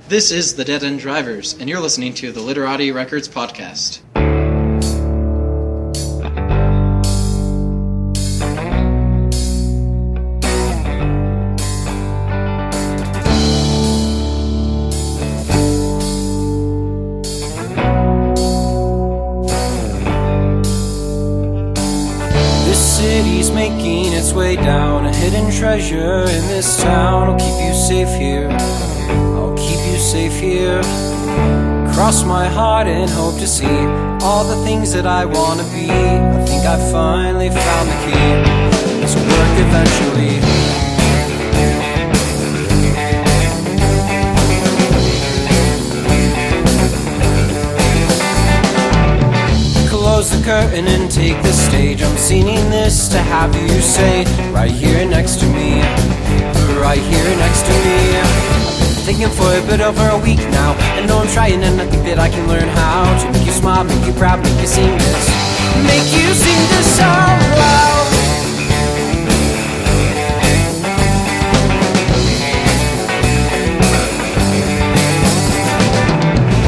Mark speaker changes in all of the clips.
Speaker 1: This is the Dead End Drivers, and you're listening to the Literati Records podcast.
Speaker 2: This city's making its way down, a hidden treasure in this town. I'll keep you safe here. Safe here. Cross my heart and hope to see all the things that I want to be. I think I finally found the key. This will work eventually. Close the curtain and take the stage. I'm singing this to have you say, right here next to me, right here next to me. Thinking for a bit over a week now, I know I'm trying and I think that I can learn how to make you smile, make you proud, make you sing this, make you sing this out loud.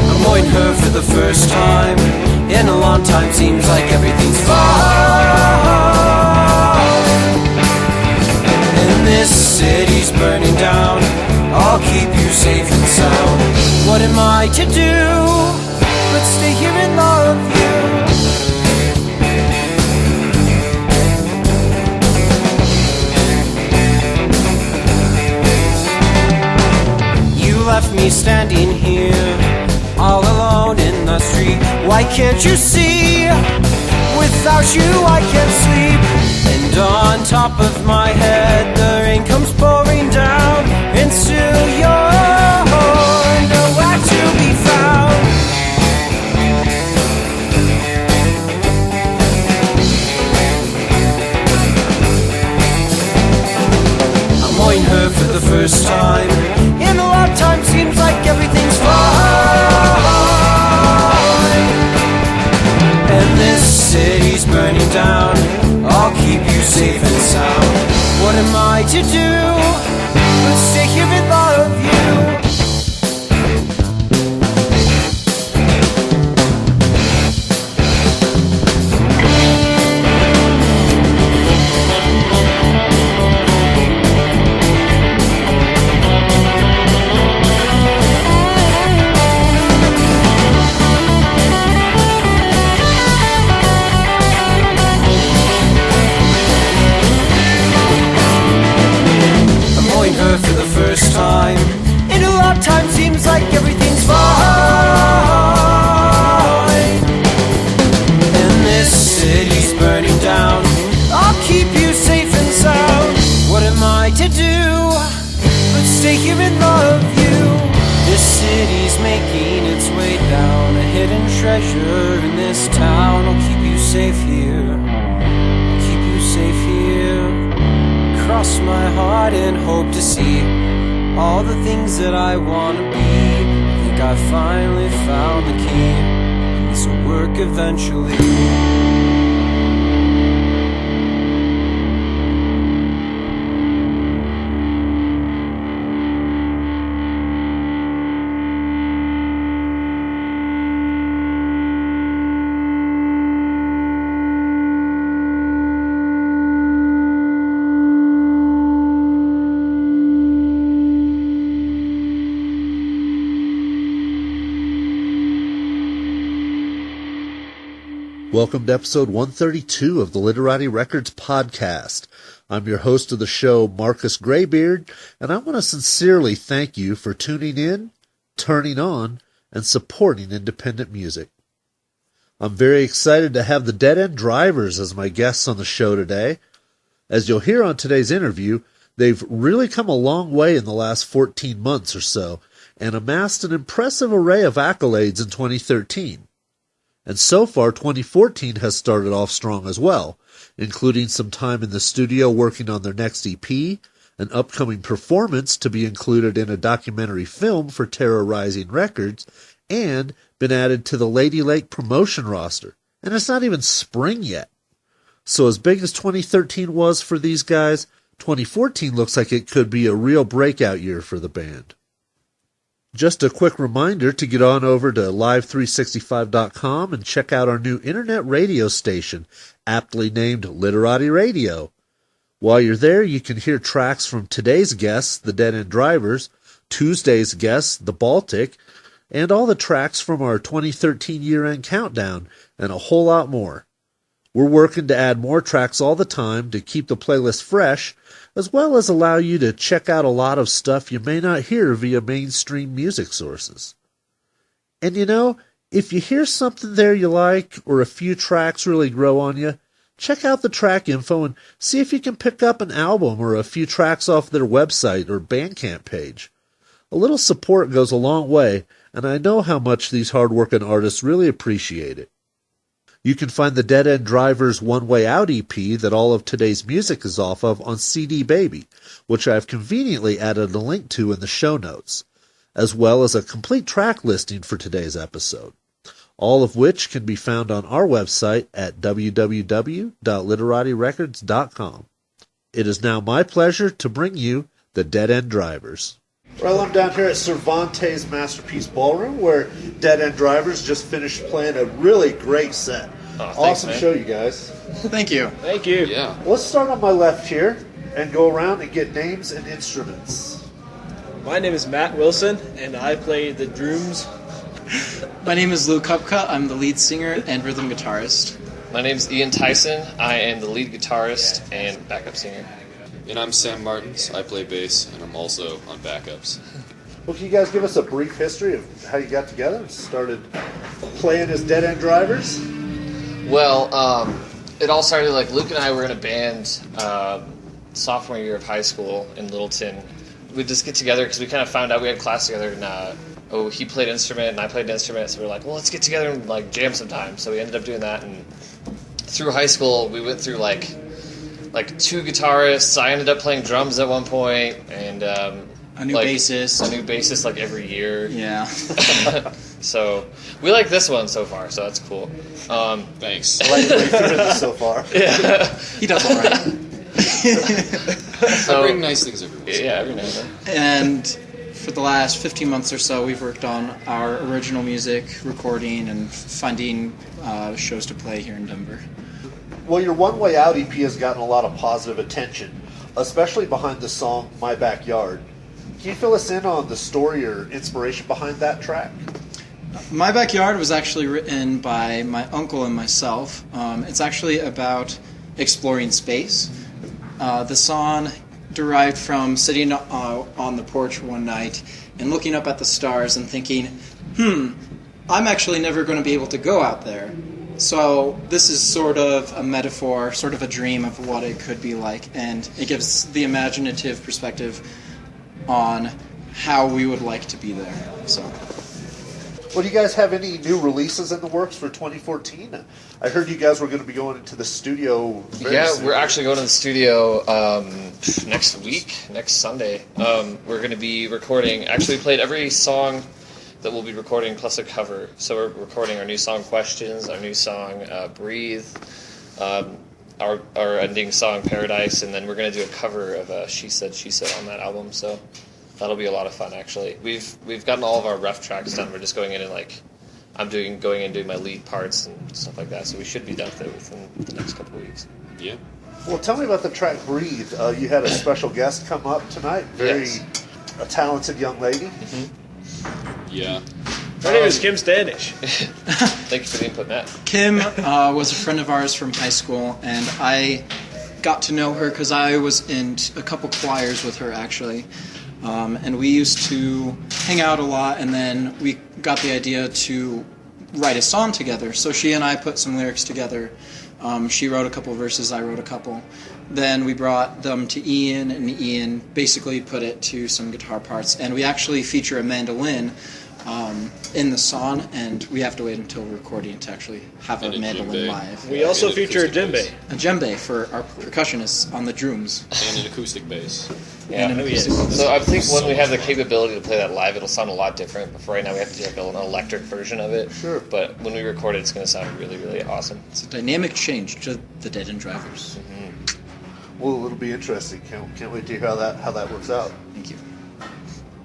Speaker 2: I'm owing her for the first time in a long time, seems like everything's fine. And this city's burning down, I'll keep you safe and sound. What am I to do but stay here and love you? You left me standing here, all alone in the street. Why can't you see? Without you I can't sleep. And on top of my head the rain comes pouring down into your heart, nowhere to be found. I'm owing her for the first time in a long time, seems like everything's fine. And this city's burning down, I'll keep you safe and sound. What am I to do but stay here and love you? For the first time in a long time, seems like everything's fine. And this city's burning down, I'll keep you safe and sound. What am I to do but stay here and love you? This city's making its way down, a hidden treasure in this town. I'll keep you safe here, I'll keep you safe here. Cross my heart and hope to see all the things that I want to be. I think I finally found the key, and this will work eventually.
Speaker 3: Welcome to episode 132 of the Literati Records podcast. I'm your host of the show, Marcus Graybeard, and I want to sincerely thank you for tuning in, turning on, and supporting independent music. I'm very excited to have the Dead End Drivers as my guests on the show today. As you'll hear on today's interview, they've really come a long way in the last 14 months or so, and amassed an impressive array of accolades in 2013. And so far, 2014 has started off strong as well, including some time in the studio working on their next EP, an upcoming performance to be included in a documentary film for Terror Rising Records, and been added to the Lady Lake promotion roster. And it's not even spring yet. So as big as 2013 was for these guys, 2014 looks like it could be a real breakout year for the band. Just a quick reminder to get on over to live365.com and check out our new internet radio station, aptly named Literati Radio. While you're there, you can hear tracks from today's guests, the Dead End Drivers, Tuesday's guests, the Baltic, and all the tracks from our 2013 year-end countdown, and a whole lot more. We're working to add more tracks all the time to keep the playlist fresh, as well as allow you to check out a lot of stuff you may not hear via mainstream music sources. And you know, if you hear something there you like, or a few tracks really grow on you, check out the track info and see if you can pick up an album or a few tracks off their website or Bandcamp page. A little support goes a long way, and I know how much these hard-working artists really appreciate it. You can find the Dead End Drivers One Way Out EP that all of today's music is off of on CD Baby, which I've conveniently added a link to in the show notes, as well as a complete track listing for today's episode, all of which can be found on our website at www.literatirecords.com. It is now my pleasure to bring you the Dead End Drivers. Well, I'm down here at Cervantes Masterpiece Ballroom, where Dead End Drivers just finished playing a really great set. Awesome show, you guys.
Speaker 1: Thank you.
Speaker 4: Thank you.
Speaker 5: Yeah.
Speaker 3: Let's start on my left here and go around and get names and instruments.
Speaker 4: My name is Matt Wilson, and I play the drums.
Speaker 1: My name is Lou Kupka. I'm the lead singer and rhythm guitarist.
Speaker 5: My name's Ian Tyson. I am the lead guitarist and backup singer.
Speaker 6: And I'm Sam Martins. I play bass, and I'm also on backups.
Speaker 3: Well, can you guys give us a brief history of how you got together and started playing as Dead End Drivers?
Speaker 5: Well, it all started like Luke and I were in a band sophomore year of high school in Littleton. We'd just get together because we kind of found out we had class together, and he played an instrument and I played an instrument, so we were like, well, let's get together and like jam sometime. So we ended up doing that, and through high school we went through like two guitarists. I ended up playing drums at one point, and
Speaker 1: A new bassist
Speaker 5: like every year.
Speaker 1: Yeah.
Speaker 5: So we like this one so far, so that's cool.
Speaker 6: Thanks.
Speaker 3: I like the way you've doing this so far.
Speaker 5: Yeah.
Speaker 1: He does all right.
Speaker 5: So,
Speaker 6: I bring nice things every once.
Speaker 5: Yeah, every now and then.
Speaker 1: And for the last 15 months or so, we've worked on our original music, recording, and finding shows to play here in Denver.
Speaker 3: Well, your One Way Out EP has gotten a lot of positive attention, especially behind the song My Backyard. Can you fill us in on the story or inspiration behind that track?
Speaker 1: My Backyard was actually written by my uncle and myself. It's actually about exploring space. The song derived from sitting on the porch one night and looking up at the stars and thinking, I'm actually never going to be able to go out there. So this is sort of a metaphor, sort of a dream of what it could be like, and it gives the imaginative perspective on how we would like to be there. So,
Speaker 3: Well, do you guys have any new releases in the works for 2014? I heard you guys were going to be going into the studio very soon.
Speaker 5: We're actually going to the studio next week, next Sunday. We're going to be recording. Actually, we played every song that we'll be recording plus a cover. So we're recording our new song Questions, our new song Breathe, our ending song Paradise, and then we're going to do a cover of She Said on that album. So that'll be a lot of fun. Actually, we've gotten all of our rough tracks done. We're just going in and going in and doing my lead parts and stuff like that. So we should be done with it within the next couple of weeks.
Speaker 6: Yeah.
Speaker 3: Well, tell me about the track Breathe. You had a special guest come up tonight. A talented young lady.
Speaker 5: Mm-hmm.
Speaker 6: Yeah.
Speaker 4: Her name is Kim Standish.
Speaker 5: Thank you for the input, Matt.
Speaker 1: Kim was a friend of ours from high school, and I got to know her because I was in a couple choirs with her, actually. And we used to hang out a lot, and then we got the idea to write a song together. So she and I put some lyrics together. She wrote a couple verses, I wrote a couple. Then we brought them to Ian, and Ian basically put it to some guitar parts. And we actually feature a mandolin in the song, and we have to wait until recording to actually have a mandolin live.
Speaker 4: We also feature a djembe.
Speaker 1: A djembe for our percussionists on the drums.
Speaker 6: And an acoustic bass.
Speaker 5: Yeah. So I think when we have the capability to play that live, it'll sound a lot different. But for right now, we have to do an electric version of it.
Speaker 3: Sure.
Speaker 5: But when we record it, it's going to sound really, really awesome.
Speaker 1: It's a dynamic change to the Dead End Drivers.
Speaker 3: Well, it'll be interesting. Can't wait to hear how that works out.
Speaker 1: Thank you.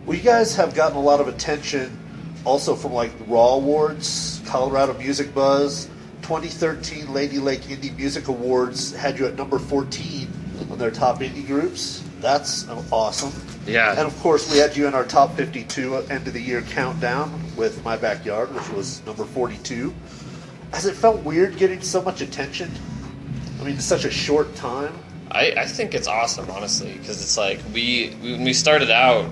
Speaker 3: Well, you guys have gotten a lot of attention also from like the Raw Awards, Colorado Music Buzz, 2013 Lady Lake Indie Music Awards had you at number 14 on their top indie groups. That's awesome.
Speaker 5: Yeah.
Speaker 3: And of course, we had you in our top 52 end of the year countdown with My Backyard, which was number 42. Has it felt weird getting so much attention? I mean, in such a short time.
Speaker 5: I think it's awesome, honestly, because it's like when we started out,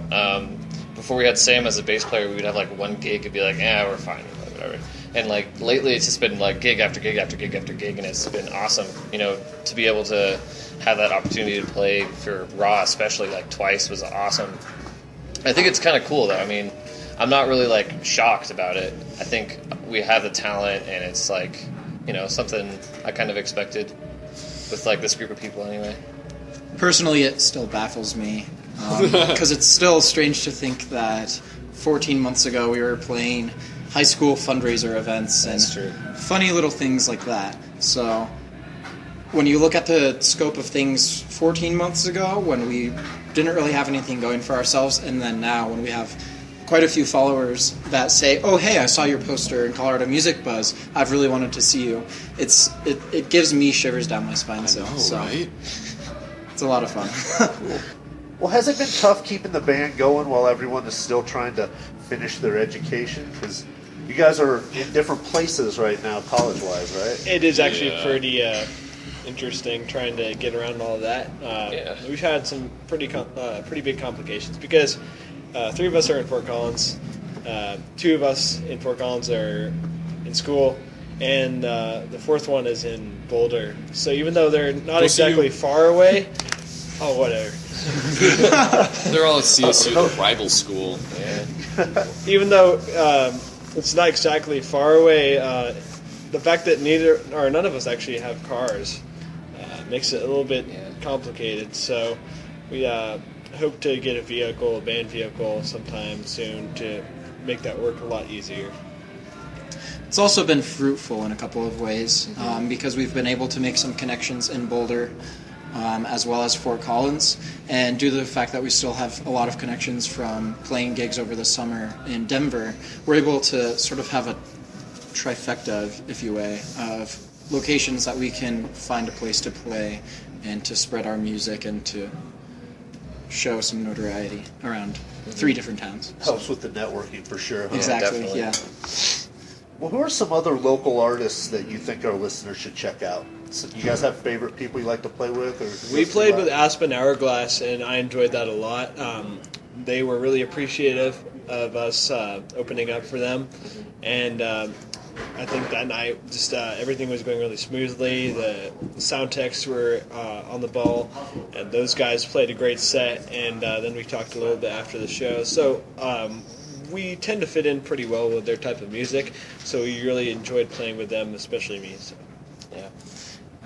Speaker 5: before we had Sam as a bass player, we would have like one gig and be like, we're fine, like, whatever. And like lately, it's just been like gig after gig after gig after gig, and it's been awesome, to be able to have that opportunity to play for Raw, especially like twice, was awesome. I think it's kind of cool, though. I mean, I'm not really like shocked about it. I think we have the talent, and it's like, something I kind of expected with like this group of people anyway.
Speaker 1: Personally, it still baffles me because it's still strange to think that 14 months ago we were playing high school fundraiser events and funny little things like that. So when you look at the scope of things 14 months ago, when we didn't really have anything going for ourselves, and then now when we have quite a few followers that say, "Oh, hey, I saw your poster in Colorado Music Buzz. I've really wanted to see you." It gives me shivers down my spine. So
Speaker 6: Right?
Speaker 1: it's a lot of fun.
Speaker 3: Cool. Well, has it been tough keeping the band going while everyone is still trying to finish their education? Because you guys are in different places right now, college-wise, right?
Speaker 4: It is actually pretty interesting trying to get around all of that. We've had some pretty big complications because 3 of us are in Fort Collins, 2 of us in Fort Collins are in school, and the 4th one is in Boulder. So even though they're not exactly far away, whatever.
Speaker 6: They're all at CSU, the rival school.
Speaker 5: Yeah.
Speaker 4: Even though it's not exactly far away, the fact that none of us actually have cars makes it a little bit complicated. So we hope to get a band vehicle sometime soon to make that work a lot easier.
Speaker 1: It's also been fruitful in a couple of ways because we've been able to make some connections in Boulder as well as Fort Collins, and due to the fact that we still have a lot of connections from playing gigs over the summer in Denver, we're able to sort of have a trifecta, if you will, of locations that we can find a place to play and to spread our music and to show some notoriety around 3 different towns.
Speaker 3: Helps with the networking for sure. Huh?
Speaker 1: Exactly,
Speaker 5: definitely.
Speaker 1: yeah.
Speaker 3: Well, who are some other local artists that you think our listeners should check out? So you guys have favorite people you like to play with? Or
Speaker 4: We played with Aspen Hourglass, and I enjoyed that a lot. They were really appreciative of us opening up for them, and I think that night just everything was going really smoothly. The sound techs were on the ball, and those guys played a great set, and then we talked a little bit after the show. So we tend to fit in pretty well with their type of music, so we really enjoyed playing with them, especially me. So.
Speaker 5: Yeah.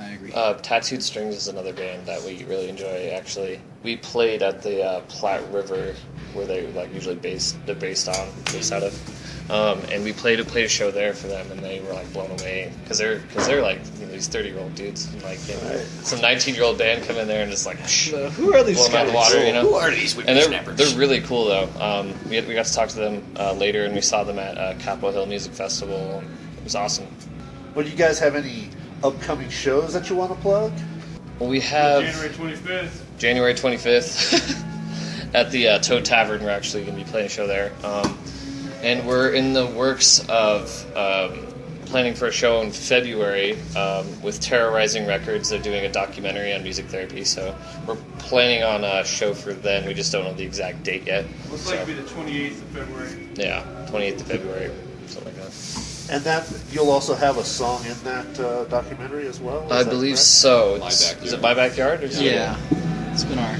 Speaker 1: I agree.
Speaker 5: Tattooed Strings is another band that we really enjoy, actually. We played at the Platte River, where they usually based out of. And we played a show there for them, and they were like blown away because they're like these 30-year-old dudes, and like some 19-year-old band come in there and just like
Speaker 4: who are these
Speaker 5: blow them out of the
Speaker 4: guys?
Speaker 5: water,
Speaker 6: Who are these
Speaker 5: And
Speaker 6: whippersnappers?
Speaker 5: they're really cool though. We got to talk to them later, and we saw them at Capitol Hill Music Festival. It was awesome.
Speaker 3: Well, do you guys have any upcoming shows that you want to plug?
Speaker 5: Well, we have
Speaker 7: January 25th.
Speaker 5: January 25th at the Toad Tavern. We're actually going to be playing a show there. And we're in the works of planning for a show in February with Terrorizing Records. They're doing a documentary on music therapy, so we're planning on a show for then. We just don't know the exact date yet.
Speaker 7: Looks like it'll be the 28th of February.
Speaker 5: Yeah, 28th of February, something like that.
Speaker 3: And that you'll also have a song in that documentary as well? Is
Speaker 5: I
Speaker 3: that
Speaker 5: believe
Speaker 3: correct?
Speaker 5: so.
Speaker 6: My
Speaker 5: Is
Speaker 6: Backyard.
Speaker 5: it My Backyard? Or is it-
Speaker 1: Yeah, it's been our...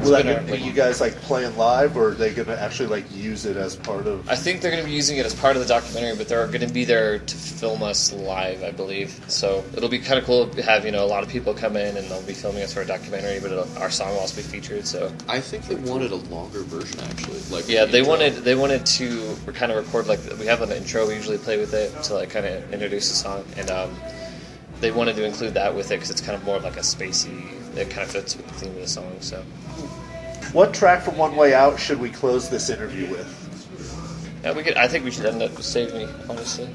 Speaker 3: Will
Speaker 5: been
Speaker 3: that be you guys like playing live, or are they going to actually like use it as part of?
Speaker 5: I think they're going to be using it as part of the documentary, but they're going to be there to film us live, I believe. So it'll be kind of cool to have a lot of people come in and they'll be filming us for a documentary, but our song will also be featured. So
Speaker 6: I think they wanted a longer version, actually. Like
Speaker 5: yeah,
Speaker 6: the
Speaker 5: they
Speaker 6: intro.
Speaker 5: wanted to kind of record we have an intro we usually play with it to like kind of introduce the song, and they wanted to include that with it because it's kind of more of like a spacey. It kind of fits with the theme of the song. So
Speaker 3: What track from One Way Out should we close this interview with?
Speaker 5: Yeah, I think we should end it with "Save Me," honestly.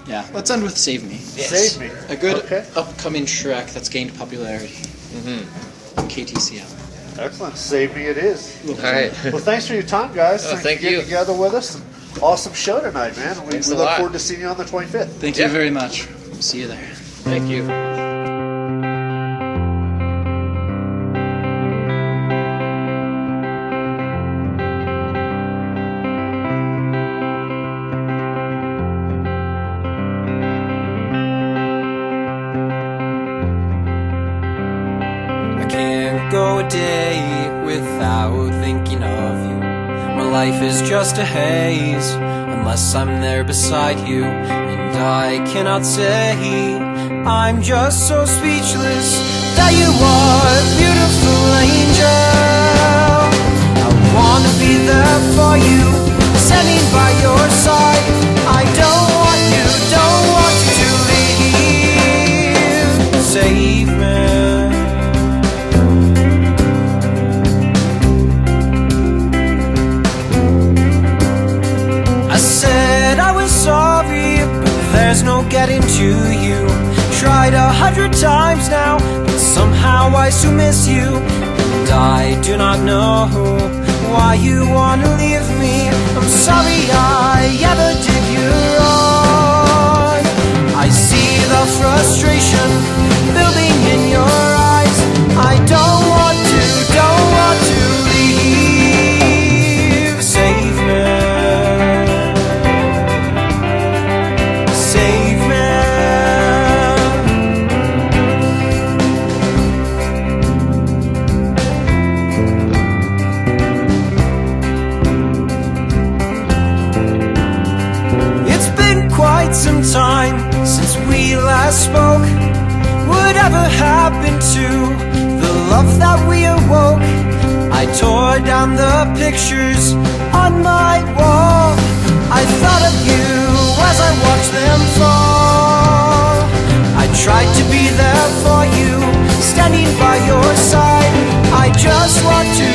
Speaker 1: Yeah, let's end with "Save Me."
Speaker 5: Yes.
Speaker 3: Save Me.
Speaker 1: A good
Speaker 3: Okay.
Speaker 1: upcoming track that's gained popularity. On KTCL.
Speaker 3: Excellent. Save Me it is.
Speaker 5: All right.
Speaker 3: Well, thanks for your time, guys.
Speaker 5: Oh,
Speaker 3: Thanks
Speaker 5: thank
Speaker 3: for getting
Speaker 5: you.
Speaker 3: together with us. Awesome show tonight, man. We
Speaker 5: Thanks
Speaker 3: look
Speaker 5: a lot.
Speaker 3: forward to seeing you on the 25th.
Speaker 1: Thank you very much. See you there.
Speaker 5: Thank you.
Speaker 2: I can't go a day without thinking of you. My life is just a haze unless I'm there beside you. And I cannot say I'm just so speechless that you are a beautiful angel. I wanna be there for you, standing by your side. I don't want you to leave. Save me. Sorry, but there's no getting to you. Tried 100 times now, but somehow I still miss you. And I do not know why you wanna leave me. I'm sorry I ever did you wrong. I see the frustration building in your eyes. I don't want to leave. Save me. Some time since we last spoke. Whatever happened to the love that we awoke? I tore down the pictures on my wall. I thought of you as I watched them fall. I tried to be there for you, standing by your side. I just want to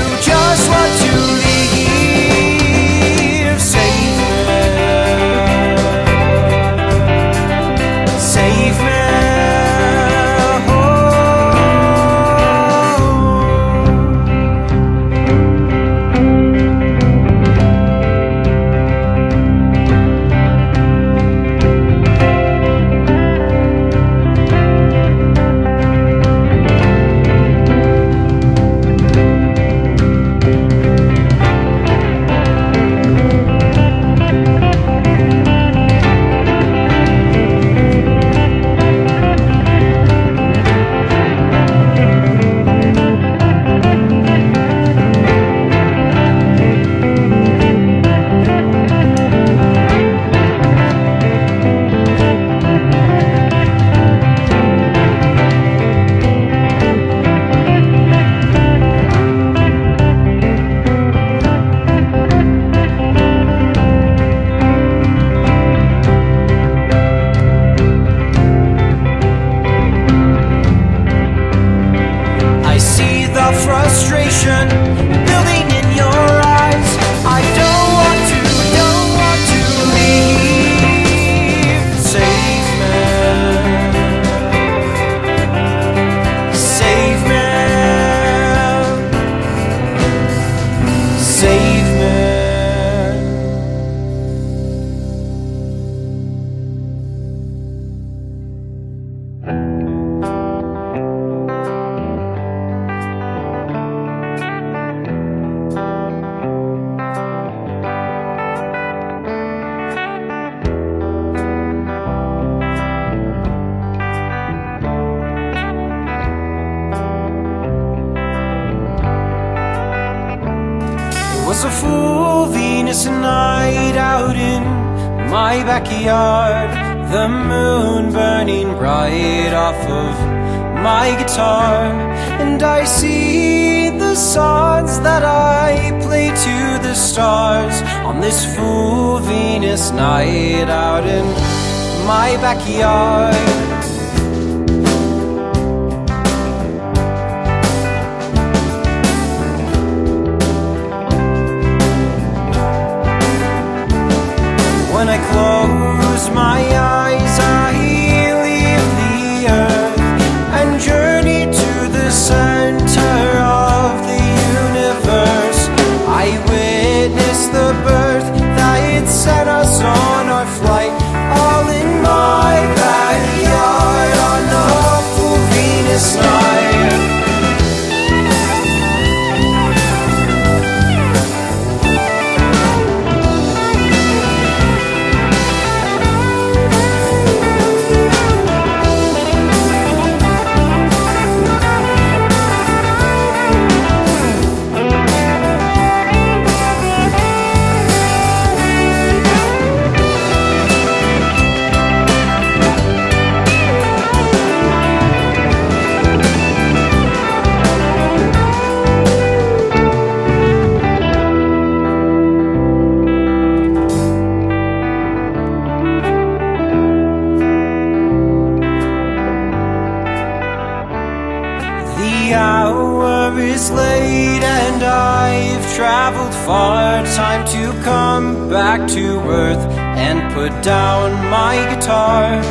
Speaker 2: leave. Save me. Save me. was a full Venus night out in my backyard. The moon burning bright off of my guitar, and I see the songs that I play to the stars on this full Venus night out in my backyard. far, time to come back to earth and put down my guitar.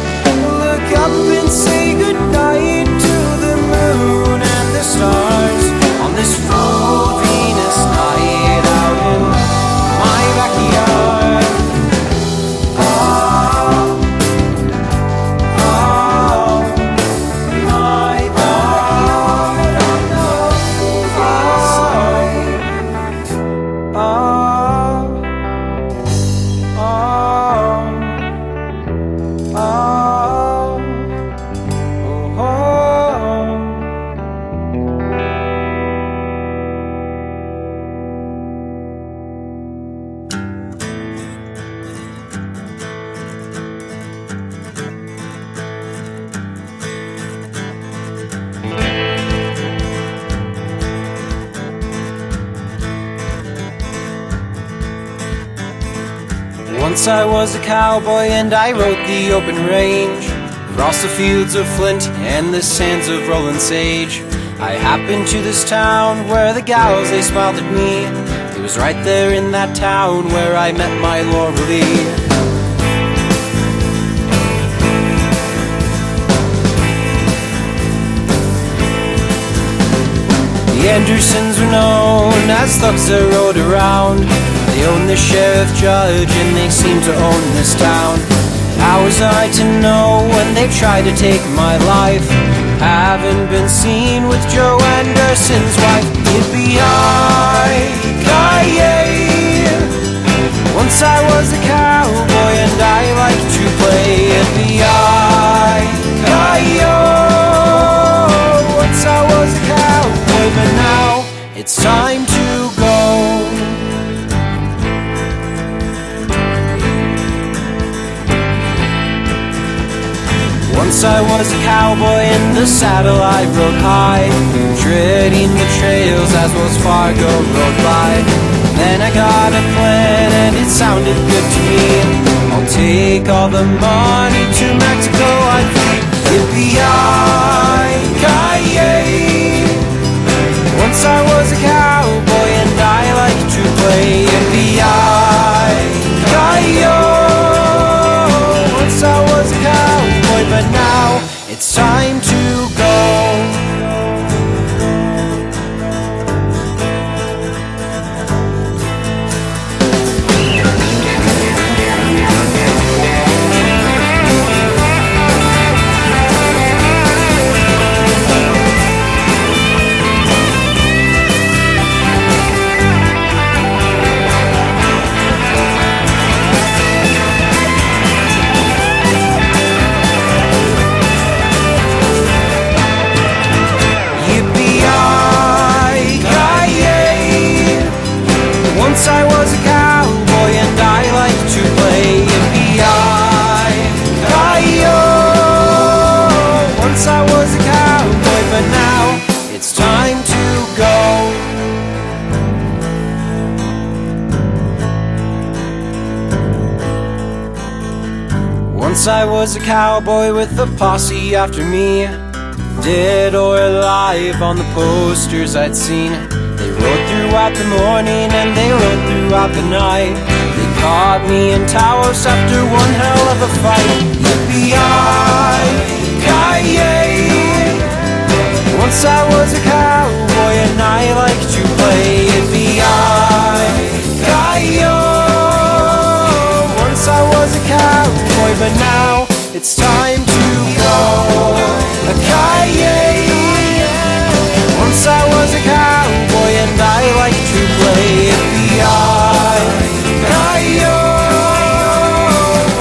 Speaker 2: Look up and say goodnight to the moon and the stars on this full Venus night out in my backyard. Oh, oh, my God, on the side. Oh, oh, oh, oh, oh. Once I was a cowboy and I rode the open range, across the fields of flint and the sands of rolling sage. I happened to this town where the gals, they smiled at me. It was right there in that town where I met my Laura Lee. The Andersons were known as thugs that rode around. They own the sheriff, judge, and they seem to own this town. How was I to know when they tried to take my life? Haven't been seen with Joe Anderson's wife. Yippee-yi-ki-yay. Once I was a cowboy and I liked to play. Yippee-yi-ki-yo. Once I was a cowboy, but now it's time to go. Once I was a cowboy in the saddle, I rode high, treading the trails as Wells Fargo rode by. Then I got a plan and it sounded good to me. I'll take all the money to Mexico, I think. Yippee-yi-ki-yay. Once I was a cowboy and I liked to play. Yippee-yi-ki-yo. Once I was a cowboy, but now it's time to go. Once I was a cowboy and I liked to play. Yippee-yi-ki-yo. Once I was a cowboy, but now it's time to go. Once I was a cowboy with a posse after me, dead or alive on the posters I'd seen. They rode throughout the morning and they rode throughout the night. They caught me in Taos after one hell of a fight. Yippee-yi-ki-yay. Once I was a cowboy and I liked to play. Yippee-yi-ki-yo. Once I was a cowboy, but now it's time to go. A-ki-yay. Once I was a cowboy and I liked to play. Yippee-yi-ki-yo.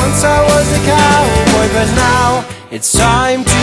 Speaker 2: Once I was a cowboy, but now it's time to